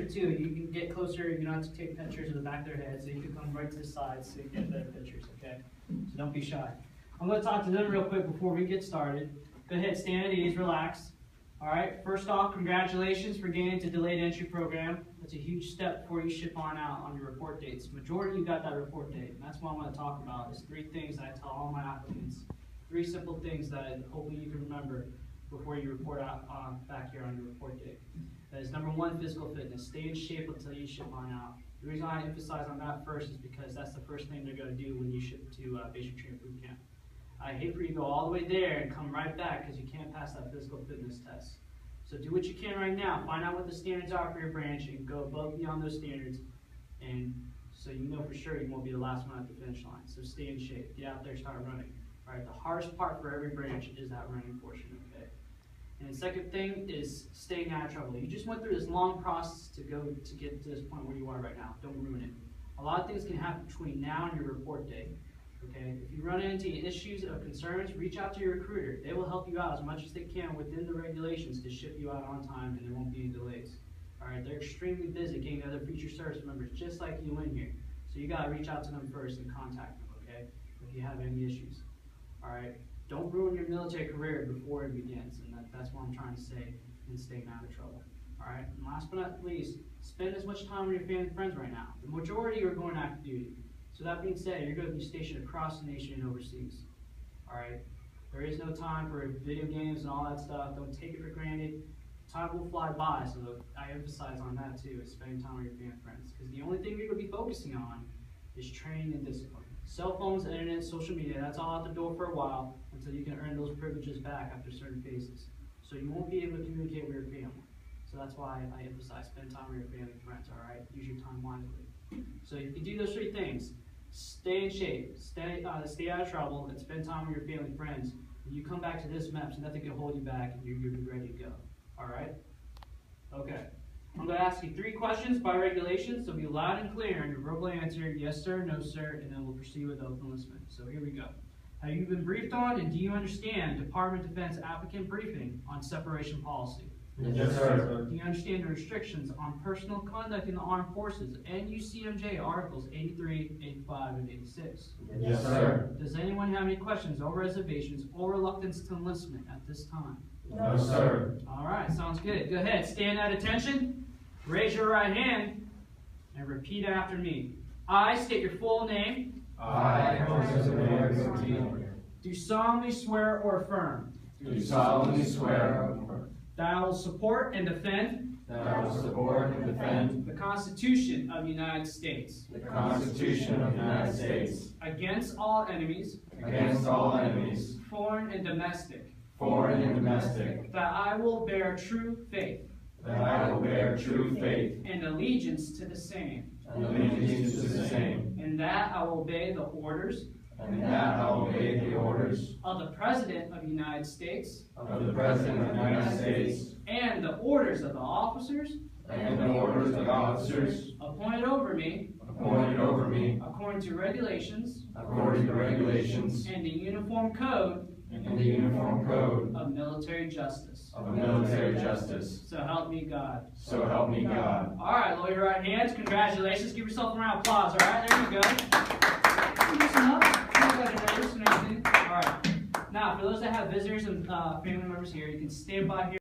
too. You can get closer, you don't have to take pictures of the back of their head, so you can come right to the side so you get better pictures, okay? So don't be shy. I'm going to talk to them real quick before we get started. Go ahead, stand at ease, relax. All right, first off, congratulations for getting into delayed entry program. That's a huge step before you ship on out on your report dates. Majority of you got that report date, and that's what I want to talk about. Is 3 things that I tell all my applicants. 3 simple things that hopefully you can remember before you report out back here on your report date. That is number 1, physical fitness. Stay in shape until you ship on out. The reason I emphasize on that first is because that's the first thing they're going to do when you ship to Basic Training Boot Camp. I hate for you to go all the way there and come right back because you can't pass that physical fitness test. So do what you can right now. Find out what the standards are for your branch and go above and beyond those standards, and so you know for sure you won't be the last one at the finish line. So stay in shape. Get out there, start running. All right, the hardest part for every branch is that running portion, okay? And the second thing is staying out of trouble. You just went through this long process to get to this point where you are right now. Don't ruin it. A lot of things can happen between now and your report date. Okay, if you run into issues or concerns, reach out to your recruiter. They will help you out as much as they can within the regulations to ship you out on time, and there won't be any delays. All right, they're extremely busy getting other future service members just like you in here. So you got to reach out to them first and contact them, okay, if you have any issues. All right, don't ruin your military career before it begins, and that's what I'm trying to say in staying out of trouble. All right, and last but not least, spend as much time with your family and friends right now. The majority are going active duty. So that being said, you're going to be stationed across the nation and overseas. All right? There is no time for video games and all that stuff. Don't take it for granted. Time will fly by, so I emphasize on that too, is spending time with your family and friends. Because the only thing you're going to be focusing on is training and discipline. Cell phones, internet, social media, that's all out the door for a while until you can earn those privileges back after certain phases. So you won't be able to communicate with your family. So that's why I emphasize spend time with your family and friends, all right? Use your time wisely. So if you do those 3 things, stay in shape, stay out of trouble, and spend time with your family and friends. When you come back to this MEPS, nothing can hold you back, and you'll be ready to go. All right? Okay. I'm going to ask you 3 questions by regulation, so be loud and clear in your verbal answer, yes sir, no sir, and then we'll proceed with open enlistment. So here we go. Have you been briefed on, and do you understand Department of Defense applicant briefing on separation policy? Yes, sir. Do you understand the restrictions on personal conduct in the armed forces and UCMJ Articles 83, 85, and 86? Yes, sir. Does anyone have any questions or reservations or reluctance to enlistment at this time? No, sir. All right, sounds good. Go ahead, stand at attention, raise your right hand, and repeat after me. I state your full name. I, Joseph Mayor, Do solemnly swear or affirm do solemnly swear that I will support and defend that I will support and defend the Constitution of the United States the Constitution of the United States against all enemies, against all enemies, foreign and domestic, foreign and domestic, that I will bear true faith that I will bear true faith and allegiance to the same, and allegiance to the same, and that I will obey the orders and that I will obey the orders of the President of the United States of the President of the United States and the orders of the officers and the orders of the officers appointed over me appointed over me according to regulations according to regulations and the Uniform Code and the Uniform Code of Military Justice. of military justice. So help me God. So help me God. All right, lower your right hands. Congratulations. Give yourself a round of applause. All right, there you go. Listen up. You guys are nervous and everything. All right. Now, for those that have visitors and family members here, you can stand by here.